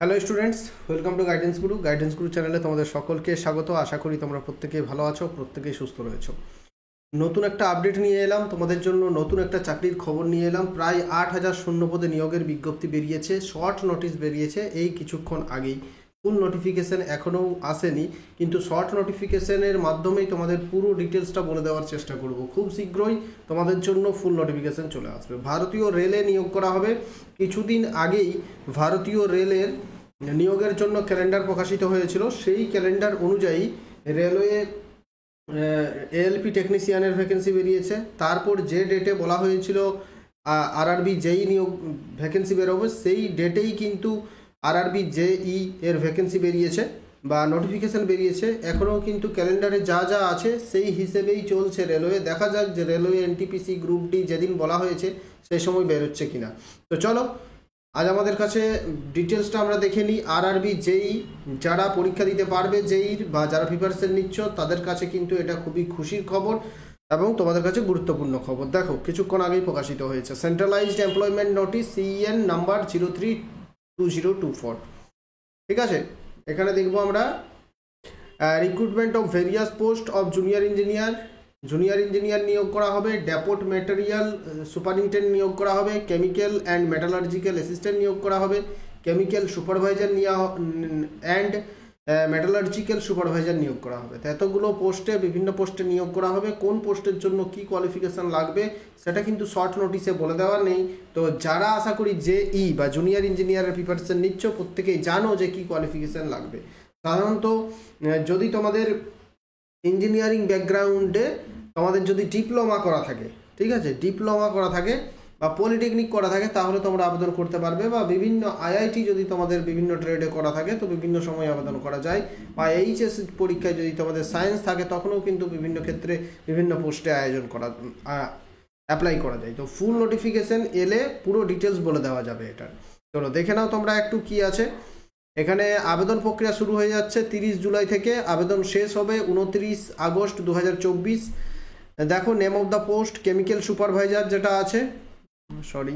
Hello students, welcome to guidance গুরু চ্যানেলে তোমাদের সকলকে স্বাগত। আশা করি তোমরা প্রত্যেকেই ভালো আছো, প্রত্যেকেই সুস্থ রয়েছো। নতুন একটা আপডেট নিয়ে এলাম তোমাদের জন্য, নতুন একটা চাকরির খবর নিয়ে এলাম। প্রায় 8,000 শূন্যপদে নিয়োগের বিজ্ঞপ্তি বেরিয়েছে, শর্ট নোটিশ বেরিয়েছে এই কিছুক্ষণ আগেই। ফুল নোটিফিকেশান এখনও আসেনি, কিন্তু শর্ট নোটিফিকেশানের মাধ্যমেই তোমাদের পুরো ডিটেলসটা বলে দেওয়ার চেষ্টা করব। খুব শীঘ্রই তোমাদের জন্য ফুল নোটিফিকেশান চলে আসবে। ভারতীয় রেলে নিয়োগ করা হবে। কিছুদিন আগেই ভারতীয় রেলের নিয়োগের জন্য ক্যালেন্ডার প্রকাশিত হয়েছিল। সেই ক্যালেন্ডার অনুযায়ী রেলওয়ে এএলপি টেকনিশিয়ানের ভ্যাকেন্সি বেরিয়েছে। তারপর যে ডেটে বলা হয়েছিল আরআরবি জেই নিয়োগ ভ্যাকেন্সি বেরোবে, সেই ডেটেই কিন্তু আরআরবি জেই এর ভ্যাকেন্সি বেরিয়েছে বা নোটিফিকেশান বেরিয়েছে। এখনও কিন্তু ক্যালেন্ডারে যা যা আছে সেই হিসেবেই চলছে রেলওয়ে। দেখা যাক যে রেলওয়ে এনটিপিসি গ্রুপ ডি যেদিন বলা হয়েছে সেই সময় বেরোচ্ছে কিনা। তো চলো আজ আমাদের কাছে ডিটেলসটা আমরা দেখে নিই। আরআরবি জেই যারা পরীক্ষা দিতে পারবে জেইর বা যারা প্রিপারেশন নিচ্ছ তাদের কাছে কিন্তু এটা খুবই খুশির খবর এবং তোমাদের কাছে গুরুত্বপূর্ণ খবর। দেখো, কিছুক্ষণ আগেই প্রকাশিত হয়েছে centralised employment notice CN number 032024। ঠিক আছে, এখানে দেখবো আমরা recruitment of various post of junior engineer নিয়োগ করা হবে। ডেপোট ম্যাটেরিয়াল সুপারিনটেন্ডেন্ট নিয়োগ করা হবে। কেমিক্যাল অ্যান্ড মেটালার্জিক্যাল অ্যাসিস্ট্যান্ট নিয়োগ করা হবে। Chemical supervisor and metallurgical supervisor নিয়োগ করা হবে। তো এতগুলো পোস্টে, বিভিন্ন পোস্টে নিয়োগ করা হবে। কোন পোস্টের জন্য কি কোয়ালিফিকেশান লাগবে সেটা কিন্তু শর্ট নোটিশে বলে দেওয়া নেই। তো যারা আশা করি জেই বা জুনিয়র ইঞ্জিনিয়ারের প্রিপারেশন নিচ্ছ প্রত্যেকেই জানো যে কি কোয়ালিফিকেশান লাগবে। সাধারণত যদি তোমাদের ইঞ্জিনিয়ারিং ব্যাকগ্রাউন্ডে তোমাদের যদি ডিপ্লোমা করা থাকে, ঠিক আছে, ডিপ্লোমা করা থাকে বা পলিটেকনিক করা থাকে তাহলে তোমরা আবেদন করতে পারবে, বা বিভিন্ন আইআইটি যদি তোমাদের বিভিন্ন ট্রেডে করা থাকে তো বিভিন্ন সময় আবেদন করা যায়, বা এইচএস পরীক্ষায় যদি তোমাদের সায়েন্স থাকে তখনও কিন্তু বিভিন্ন ক্ষেত্রে বিভিন্ন পোস্টে অ্যাপ্লাই করা যায়। তো ফুল নোটিফিকেশান এলে পুরো ডিটেলস বলে দেওয়া যাবে এটা। চলো দেখে নাও তোমরা একটু কি আছে। এখানে আবেদন প্রক্রিয়া শুরু হয়ে যাচ্ছে 30 জুলাই থেকে, আবেদন শেষ হবে 29 আগস্ট 2024। দেখো, name of the post chemical supervisor যেটা আছে, সরি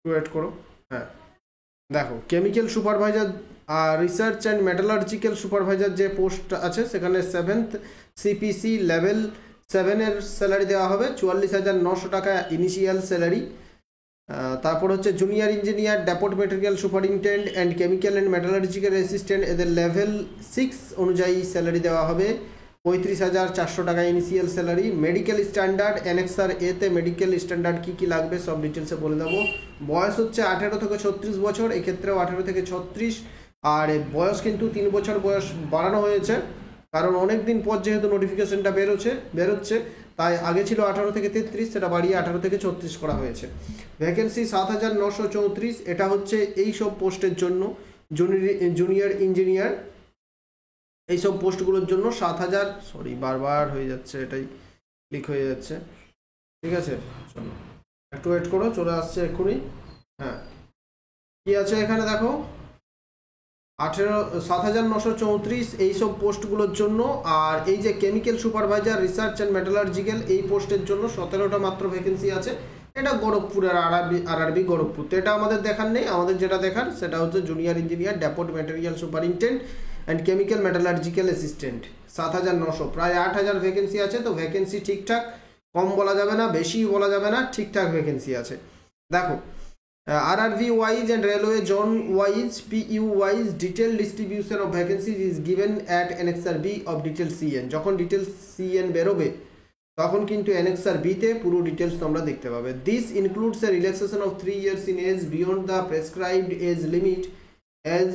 ওয়েট করো, হ্যাঁ দেখো কেমিক্যাল সুপারভাইজার আর রিসার্চ অ্যান্ড মেটালার্জিক্যাল সুপারভাইজার যে পোস্ট আছে সেখানে 7th সিপিসি লেভেল 7-এর স্যালারি দেওয়া হবে, 44,900 টাকা ইনিশিয়াল স্যালারি। তারপর হচ্ছে junior engineer, depot material superintendent and chemical and metallurgical assistant, এদের লেভেল 6 অনুযায়ী স্যালারি দেওয়া হবে 35,400 টাকা initial salary. Medical standard annexure এতে মেডিকেল স্ট্যান্ডার্ড কী কী লাগবে সব ডিটেলসে বলে দেবো। বয়স হচ্ছে 18 থেকে 36 বছর, এক্ষেত্রেও 18 থেকে 36। আর বয়স কিন্তু 3 বছর বয়স বাড়ানো হয়েছে, কারণ অনেক দিন পর যেহেতু নোটিফিকেশানটা বেরোচ্ছে তাই আগে ছিল 18 থেকে 33, সেটা বাড়িয়ে 18 থেকে 36 করা হয়েছে। ভ্যাকেন্সি 7,934, এটা হচ্ছে এই সব পোস্টের জন্য, জুনিয়র ইঞ্জিনিয়ার এইসব পোস্টগুলোর জন্য 7,000, সরি বারবার হয়ে যাচ্ছে, এটাই ক্লিক হয়ে যাচ্ছে। ঠিক আছে, চলো একটু ওয়েট করো, চলে আসছে এক্ষুনি। হ্যাঁ, কি আছে এখানে দেখো, 7,934 এইসব পোস্টগুলোর জন্য। আর এই যে chemical supervisor, research and metallurgical এই পোস্টের জন্য 17টা মাত্র ভ্যাকেন্সি আছে। এটা গড়বপুরের আরআরবি গড়বপুর। তো এটা আমাদের দেখার নেই, আমাদের যেটা দেখার সেটা হচ্ছে junior engineer, depot material superintendent and chemical metallurgical assistant. 7,900, প্রায় 8,000 ভ্যাকেন্সি আছে। তো ভ্যাকেন্সি ঠিকঠাক, কম বলা যাবে না, বেশি বলা যাবে না, ঠিকঠাক ভ্যাকেন্সি আছে। দেখো, RRV wise and railway zone wise, PU wise detailed distribution of vacancies is given at Annexure B of detail CN. যখন ডিটেল CN বেরোবে তখন কিন্তু Annexure B তে পুরো ডিটেলস তোমরা দেখতে পাবে। This includes a relaxation of 3 years in age beyond the prescribed age limit as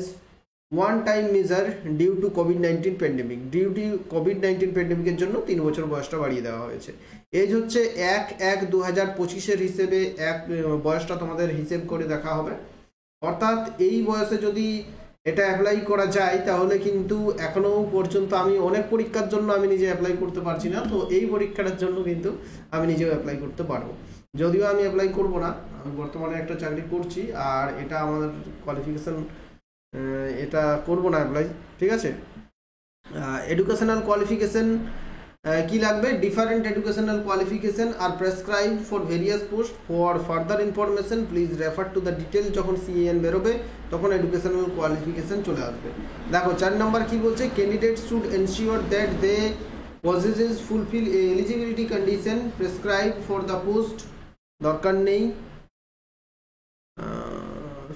one time measure due to COVID-19 pandemic. Due to COVID-19 প্যান্ডেমিকের জন্য 3 বছর বয়সটা বাড়িয়ে দেওয়া হয়েছে। এজ হচ্ছে 1/1/2025 হিসেবে বয়সটা তোমাদের হিসেব করে দেখা হবে। অর্থাৎ এই বয়সে যদি এটা অ্যাপ্লাই করা যায় তাহলে কিন্তু এখনও পর্যন্ত আমি অনেক পরীক্ষার জন্য আমি নিজে অ্যাপ্লাই করতে পারছি না, তো এই পরীক্ষাটার জন্য কিন্তু আমি নিজেও অ্যাপ্লাই করতে পারবো। যদিও আমি অ্যাপ্লাই করব না, আমি বর্তমানে একটা চাকরি করছি আর এটা আমার কোয়ালিফিকেশান, এটা করব না অ্যাপ্লাই। ঠিক আছে, এডুকেশনাল কোয়ালিফিকেশান কি লাগবে, different educational qualification are prescribe for various post, for further information please refer to the detail. যখন সিএন বেরোবে তখন এডুকেশনাল কোয়ালিফিকেশন চলে আসবে। দেখো 4 নম্বর কি বলছে, candidate should ensure that they possess fulfil eligibility condition prescribe for the post, দরকার নেই,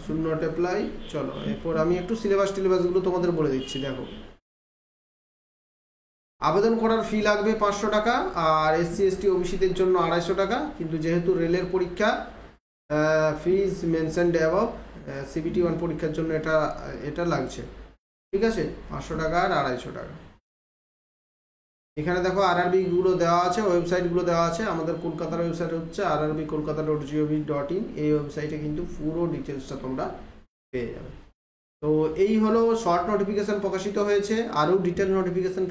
শুড নট অ্যাপ্লাই। চলো এরপর আমি একটু সিলেবাসগুলো তোমাদের বলে দিচ্ছি। দেখো, আবেদন করার ফি লাগবে 500 টাকা, আর এসসি এসটি ওবিসিদের জন্য 250 টাকা। কিন্তু যেহেতু রেলের পরীক্ষা, ফিজ মেনশনড অ্যাবভ, সিবিটি 1 পরীক্ষার জন্য এটা লাগছে, ঠিক আছে, 500 টাকা আর 250 টাকা। এখানে দেখো আরআরবি গুলো দেওয়া আছে, ওয়েবসাইটগুলো দেওয়া আছে। আমাদের কলকাতার ওয়েবসাইট হচ্ছে rrbkolkata.gov.in। এই ওয়েবসাইটে কিন্তু পুরো ডিটেলসটা তোমরা পেয়ে যাবে। তো এই হলো শর্ট নোটিফিকেশান প্রকাশিত হয়েছে। আরও ডিটেল নোটিফিকেশান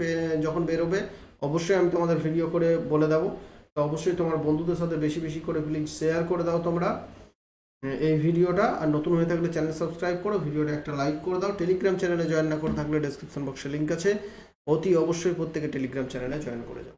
যখন বেরোবে অবশ্যই আমি তোমাদের ভিডিও করে বলে দেবো। তো অবশ্যই তোমার বন্ধুদের সাথে বেশি বেশি করে প্লিজ শেয়ার করে দাও তোমরা এই ভিডিওটা। আর নতুন হয়ে থাকলে চ্যানেল সাবস্ক্রাইব করো, ভিডিওটা একটা লাইক করে দাও। টেলিগ্রাম চ্যানেলে জয়েন না করে থাকলে ডেসক্রিপশন বক্সে লিঙ্ক আছে, অতি অবশ্যই প্রত্যেকে টেলিগ্রাম চ্যানেলে জয়েন করে যাও।